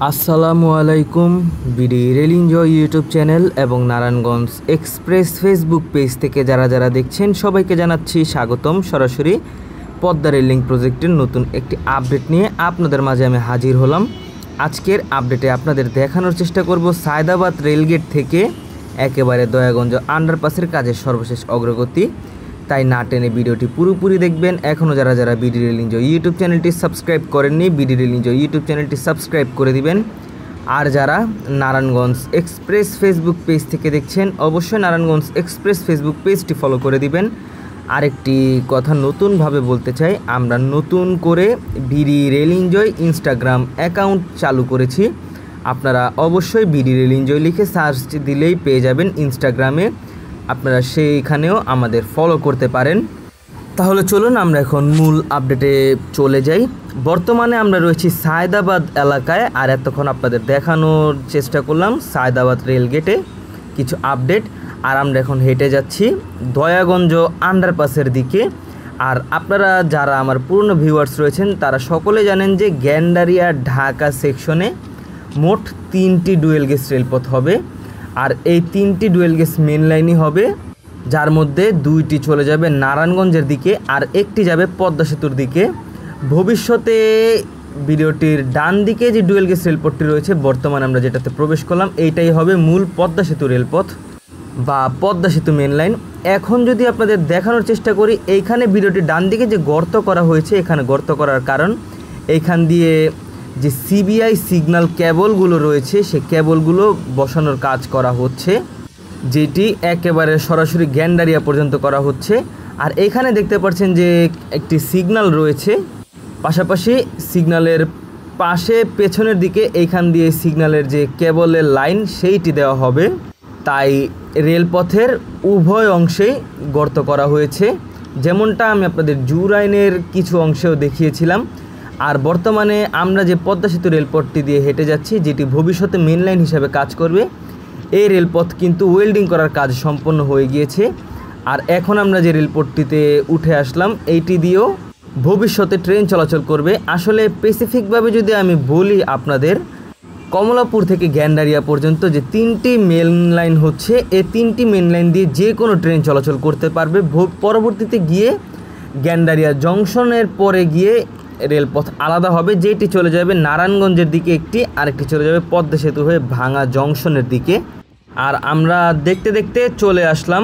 আসসালামু আলাইকুম। BD rail enjoy YouTube channel এবং নারায়ণগঞ্জ এক্সপ্রেস ফেসবুক পেজ থেকে যারা দেখছেন সবাইকে জানাচ্ছি স্বাগতম। সরাসরি পদ্মা রেল লিঙ্ক প্রজেক্টের নতুন একটি আপডেট নিয়ে আপনাদের মাঝে আমি হাজির হলাম। আজকের আপডেটে আপনাদের দেখানোর চেষ্টা করব সায়দাবাদ রেলগেট থেকে একেবারে দয়াগঞ্জ আন্ডারপাসের কাজের সর্বশেষ অগ্রগতি। তাই না টেনে ভিডিওটি পুরোপুরি দেখবেন। এখনও যারা বিডি রেল এনজয় ইউটিউব চ্যানেলটি সাবস্ক্রাইব করেননি, বিডি রেল এনজয় ইউটিউব চ্যানেলটি সাবস্ক্রাইব করে দিবেন। আর যারা নারায়ণগঞ্জ এক্সপ্রেস ফেসবুক পেজ থেকে দেখছেন অবশ্যই নারায়ণগঞ্জ এক্সপ্রেস ফেসবুক পেজটি ফলো করে দিবেন। আরেকটি কথা নতুনভাবে বলতে চাই, আমরা নতুন করে BD rail enjoy Instagram account চালু করেছি। আপনারা অবশ্যই বিডি রেল এনজয় লিখে সার্চ দিলেই পেয়ে যাবেন ইনস্টাগ্রামে, আপনারা সেইখানেও আমাদের ফলো করতে পারেন। তাহলে চলুন আমরা এখন মূল আপডেটে চলে যাই। বর্তমানে আমরা রয়েছি সায়দাবাদ এলাকায়, আর এতক্ষণ আপনাদের দেখানোর চেষ্টা করলাম সায়দাবাদ রেলগেটে কিছু আপডেট। আর আমরা এখন হেঁটে যাচ্ছি দয়াগঞ্জ আন্ডারপাসের দিকে। আর আপনারা যারা আমার পুরনো ভিউয়ার্স রয়েছেন তারা সকলে জানেন যে গ্যান্ডারিয়া ঢাকা সেকশনে মোট 3টি ডুয়েল গেজ রেলপথ হবে। আর এই 3টি ডুয়েল গেজ মেন লাইনই হবে, যার মধ্যে 2টি চলে যাবে নারায়ণগঞ্জের দিকে আর একটি যাবে পদ্মা সেতুর দিকে। ভবিষ্যতে ভিডিওটির ডান দিকে যে ডুয়েল গেজ রেলপথটি রয়েছে, বর্তমানে আমরা যেটাতে প্রবেশ করলাম, এইটাই হবে মূল পদ্মা সেতু রেলপথ বা পদ্মা সেতু মেন লাইন। এখন যদি আপনাদের দেখানোর চেষ্টা করি, এইখানে ভিডিওটির ডান দিকে যে গর্ত করা হয়েছে, এখানে গর্ত করার কারণ এইখান দিয়ে যে সিবিআই সিগন্যাল কেবলগুলো রয়েছে সেই কেবলগুলো বসানোর কাজ করা হচ্ছে, যেটি একেবারে সরাসরি গ্যান্ডারিয়া পর্যন্ত করা হচ্ছে। আর এইখানে দেখতে পাচ্ছেন যে একটি সিগন্যাল রয়েছে, পাশাপাশি সিগন্যালের পাশে পেছনের দিকে এইখান দিয়ে সিগন্যালের যে কেবলের লাইন সেইটি দেওয়া হবে। তাই রেলপথের উভয় অংশেই গর্ত করা হয়েছে, যেমনটা আমি আপনাদের জুরাইনের কিছু অংশেও দেখিয়েছিলাম। আর বর্তমানে আমরা যে পদ্মা সেতু রেলপথটি দিয়ে হেঁটে যাচ্ছি, যেটি ভবিষ্যতে মেন লাইন হিসাবে কাজ করবে, এই রেলপথ কিন্তু ওয়েল্ডিং করার কাজ সম্পন্ন হয়ে গিয়েছে। আর এখন আমরা যে রেলপথটিতে উঠে আসলাম, এইটি দিয়েও ভবিষ্যতে ট্রেন চলাচল করবে। আসলে স্পেসিফিকভাবে যদি আমি বলি আপনাদের, কমলাপুর থেকে গ্যান্ডারিয়া পর্যন্ত যে 3টি মেন লাইন হচ্ছে, এই 3টি মেন লাইন দিয়ে যে কোনো ট্রেন চলাচল করতে পারবে। পরবর্তীতে গিয়ে গ্যান্ডারিয়া জংশনের পরে গিয়ে রেলপথ আলাদা হবে, যেটি চলে যাবে নারায়ণগঞ্জের দিকে একটি, আরেকটি চলে যাবে পদ্মা সেতু হয়ে ভাঙা জংশনের দিকে। আর আমরা দেখতে দেখতে চলে আসলাম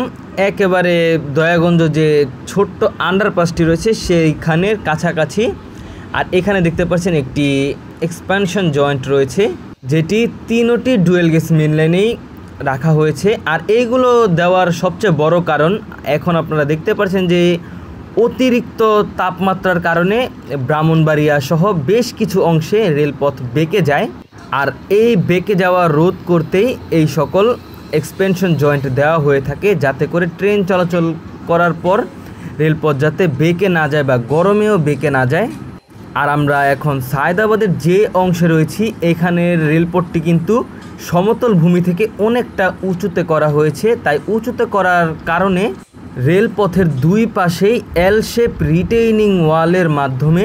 একেবারে দয়াগঞ্জ যে ছোট্ট আন্ডারপাসটি রয়েছে সেইখানের কাছাকাছি। আর এখানে দেখতে পাচ্ছেন একটি এক্সপ্যানশন জয়েন্ট রয়েছে, যেটি 3টি ডুয়েল গেজ মেন লাইনেই রাখা হয়েছে। আর এইগুলো দেওয়ার সবচেয়ে বড় কারণ, এখন আপনারা দেখতে পাচ্ছেন যে অতিরিক্ত তাপমাত্রার কারণে ব্রাহ্মণবাড়িয়া সহ বেশ কিছু অংশে রেলপথ বেঁকে যায়। আর এই বেঁকে যাওয়া রোধ করতেই এই সকল এক্সপেনশন জয়েন্ট দেওয়া হয়ে থাকে, যাতে করে ট্রেন চলাচল করার পর রেলপথ যাতে বেঁকে না যায় বা গরমেও বেঁকে না যায়। আর আমরা এখন সায়দাবাদের যে অংশে রয়েছি, এখানের রেলপথটি কিন্তু সমতল ভূমি থেকে অনেকটা উঁচুতে করা হয়েছে। তাই উঁচুতে করার কারণে রেলপথের দুই পাশেই এল শেপ রিটেইনিং ওয়ালের মাধ্যমে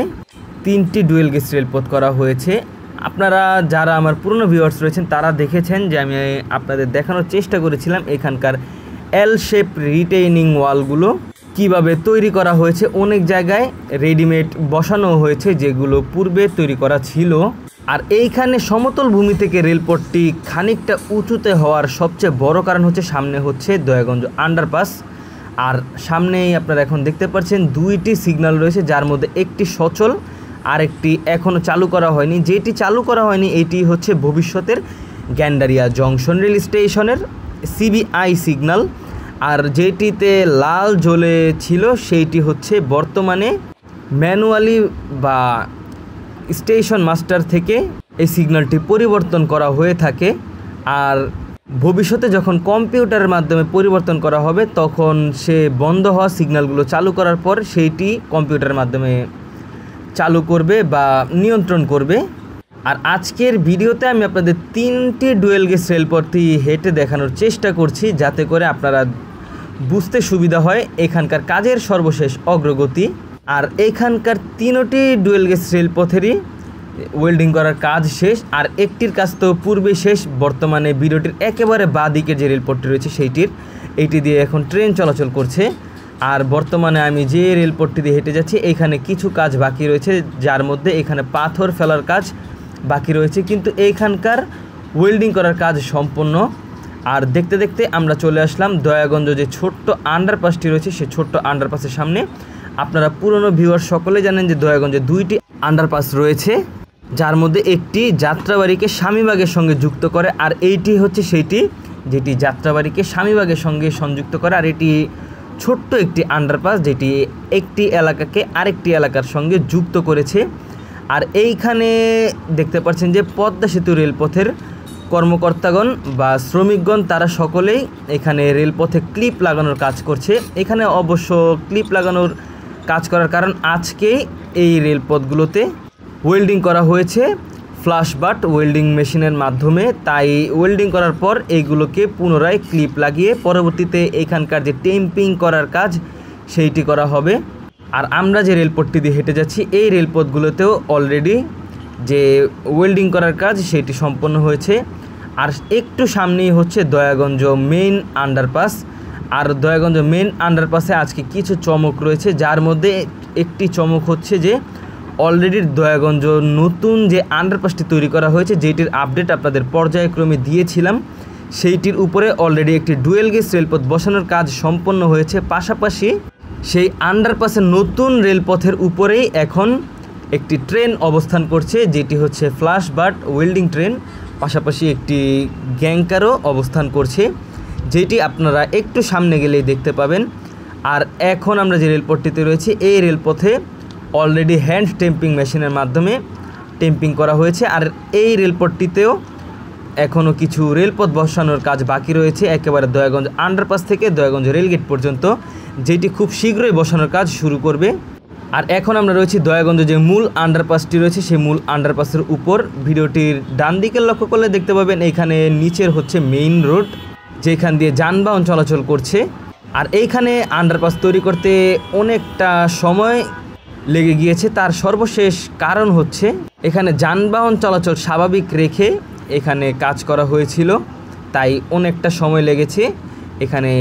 3টি ডুয়েল গেজ রেলপথ করা হয়েছে। আপনারা যারা আমার পুরনো ভিউয়ার্স রয়েছেন তারা দেখেছেন যে আমি আপনাদের দেখানোর চেষ্টা করেছিলাম এখানকার এল শেপ রিটেইনিং ওয়ালগুলো কিভাবে তৈরি করা হয়েছে। অনেক জায়গায় রেডিমেড বসানো হয়েছে, যেগুলো পূর্বে তৈরি করা ছিল। আর এইখানে সমতল ভূমি থেকে রেলপথটি খানিকটা উঁচুতে হওয়ার সবচেয়ে বড় কারণ হচ্ছে সামনে হচ্ছে দয়াগঞ্জ আন্ডারপাস। আর সামনেই আপনারা এখন দেখতে পাচ্ছেন 2টি সিগন্যাল রয়েছে, যার মধ্যে একটি সচল আর একটি এখনও চালু করা হয়নি। যেটি চালু করা হয়নি এটি হচ্ছে ভবিষ্যতের গ্যান্ডারিয়া জংশন রেল স্টেশনের সিবিআই সিগন্যাল। আর যেটিতে লাল জ্বলে ছিল সেইটি হচ্ছে বর্তমানে ম্যানুয়ালি বা স্টেশন মাস্টার থেকে এই সিগন্যালটি পরিবর্তন করা হয়ে থাকে। আর ভবিষ্যতে যখন কম্পিউটারের মাধ্যমে পরিবর্তন করা হবে, তখন সে বন্ধ হওয়া সিগন্যালগুলো চালু করার পর সেইটি কম্পিউটারের মাধ্যমে চালু করবে বা নিয়ন্ত্রণ করবে। আর আজকের ভিডিওতে আমি আপনাদের 3টি ডুয়েল গেজ রেলপথটি হেঁটে দেখানোর চেষ্টা করছি, যাতে করে আপনারা বুঝতে সুবিধা হয় এখানকার কাজের সর্বশেষ অগ্রগতি। আর এইখানকার 3টি ডুয়েল গেজ রেলপথেরই ওয়েল্ডিং করার কাজ শেষ, আর একটির কাজ তো পূর্বে শেষ। বর্তমানে ভিডিওটির একেবারে বাঁ দিকে যে রেলপথটি রয়েছে এইটি দিয়ে এখন ট্রেন চলাচল করছে। আর বর্তমানে আমি যে রেলপথটি দিয়ে হেঁটে যাচ্ছি এইখানে কিছু কাজ বাকি রয়েছে, যার মধ্যে এখানে পাথর ফেলার কাজ বাকি রয়েছে, কিন্তু এইখানকার ওয়েল্ডিং করার কাজ সম্পূর্ণ। আর দেখতে দেখতে আমরা চলে আসলাম দয়াগঞ্জ যে ছোট্ট আন্ডারপাসটি রয়েছে সেই ছোট্ট আন্ডারপাসের সামনে। আপনারা পুরনো ভিউয়ার সকলে জানেন যে দয়াগঞ্জে 2টি আন্ডারপাস রয়েছে, যার মধ্যে একটি যাত্রাবাড়িকে স্বামীবাগের সঙ্গে যুক্ত করে, আর এইটি হচ্ছে সেইটি যেটি যাত্রাবাড়িকে স্বামীবাগের সঙ্গে সংযুক্ত করে। আর এটি ছোট্ট একটি আন্ডারপাস যেটি একটি এলাকাকে আরেকটি এলাকার সঙ্গে যুক্ত করেছে। আর এইখানে দেখতে পাচ্ছেন যে পদ্মা সেতু রেলপথের কর্মকর্তাগণ বা শ্রমিকগণ তারা সকলেই এখানে রেলপথে ক্লিপ লাগানোর কাজ করছে। এখানে অবশ্য ক্লিপ লাগানোর কাজ করার কারণ আজকে এই রেলপথগুলোতে ওয়েল্ডিং করা হয়েছে ফ্লাশ বাট ওয়েল্ডিং মেশিনের মাধ্যমে, তাই ওয়েল্ডিং করার পর এইগুলোকে পুনরায় ক্লিপ লাগিয়ে পরবর্তীতে এখানকার যে টেম্পিং করার কাজ সেইটি করা হবে। আর আমরা যে রেলপথটি দিয়ে হেঁটে যাচ্ছি এই রেলপথগুলোতেও অলরেডি যে ওয়েল্ডিং করার কাজ সেটি সম্পন্ন হয়েছে। আর একটু সামনেই হচ্ছে দয়াগঞ্জ মেইন আন্ডারপাস। আর দয়াগঞ্জ মেইন আন্ডারপাসে আজকে কিছু চমক রয়েছে, যার মধ্যে একটি চমক হচ্ছে যে অলরেডি দয়াগঞ্জ নতুন যে আন্ডারপাসটি তৈরি করা হয়েছে যেটির আপডেট আপনাদের পর্যায়ক্রমে দিয়েছিলাম, সেইটির উপরে অলরেডি একটি ডুয়েল গেজ রেলপথ বসানোর কাজ সম্পন্ন হয়েছে। পাশাপাশি সেই আন্ডারপাসের নতুন রেলপথের উপরেই এখন একটি ট্রেন অবস্থান করছে যেটি হচ্ছে ফ্লাশ বাট ওয়েল্ডিং ট্রেন। পাশাপাশি একটি গ্যাংকারও অবস্থান করছে যেটি আপনারা একটু সামনে গেলেই দেখতে পাবেন। আর এখন আমরা যে রেলপথটিতে রয়েছি এই রেলপথে অলরেডি হ্যান্ড টেম্পিং মেশিনের মাধ্যমে টেম্পিং করা হয়েছে। আর এই রেলপথটিতেও এখনও কিছু রেলপথ বসানোর কাজ বাকি রয়েছে একেবারে দয়াগঞ্জ আন্ডারপাস থেকে দয়াগঞ্জ রেলগেট পর্যন্ত, যেটি খুব শীঘ্রই বসানোর কাজ শুরু করবে। আর এখন আমরা রয়েছি দয়াগঞ্জ যে মূল আন্ডারপাসটি রয়েছে সেই মূল আন্ডারপাসের উপর। ভিডিওটির ডান দিকে লক্ষ্য করলে দেখতে পাবেন এইখানে নিচের হচ্ছে মেইন রোড যেখান দিয়ে যানবাহন চলাচল করছে। আর এইখানে আন্ডারপাস তৈরি করতে অনেকটা সময় লেগে গিয়েছে, তার সর্বশেষ কারণ হচ্ছে এখানে যানবাহন চলাচল স্বাভাবিক রেখে এখানে কাজ করা হয়েছিল, তাই অনেকটা সময় লেগেছে এখানে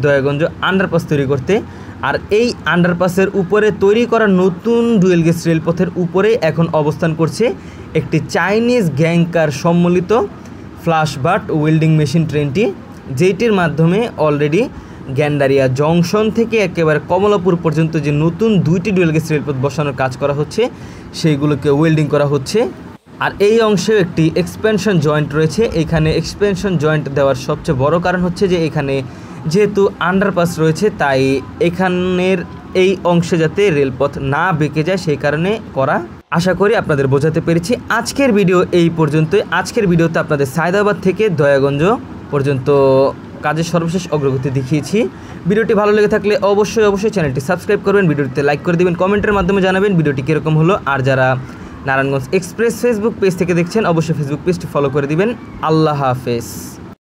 দয়াগঞ্জ আন্ডারপাস তৈরি করতে। আর এই আন্ডারপাসের উপরে তৈরি করা নতুন ডুয়েল গেজ রেলপথের উপরে এখন অবস্থান করছে একটি চাইনিজ গ্যাংকার সম্মিলিত ফ্লাশ বাট ওয়েল্ডিং মেশিন ট্রেনটি, যেটির মাধ্যমে অলরেডি গ্যান্ডারিয়া জংশন থেকে একেবারে কমলাপুর পর্যন্ত যে নতুন 2টি ডুয়েল গেজ রেলপথ বসানোর কাজ করা হচ্ছে সেইগুলোকে ওয়েল্ডিং করা হচ্ছে। আর এই অংশে একটি এক্সপেনশন জয়েন্ট রয়েছে। এখানে এক্সপেনশন জয়েন্ট দেওয়ার সবচেয়ে বড় কারণ হচ্ছে যে এখানে যেহেতু আন্ডারপাস রয়েছে তাই এখানের এই অংশে যাতে রেলপথ না বেঁকে যায় সেই কারণে করা। আশা করি আপনাদের বোঝাতে পেরেছি। আজকের ভিডিও এই পর্যন্তই। আজকের ভিডিওতে আপনাদের সায়দাবাদ থেকে দয়াগঞ্জ পর্যন্ত কাজের সর্বশেষ অগ্রগতি দেখিয়েছি। ভিডিওটি ভালো লেগে থাকলে অবশ্যই চ্যানেলটি সাবস্ক্রাইব করবেন, ভিডিওটিতে লাইক করে দেবেন, কমেন্টের মাধ্যমে জানাবেন ভিডিওটি কীরকম হলো। আর যারা নারায়ণগঞ্জ এক্সপ্রেস ফেসবুক পেজ থেকে দেখছেন অবশ্যই ফেসবুক পেজটি ফলো করে দিবেন। আল্লাহ হাফেজ।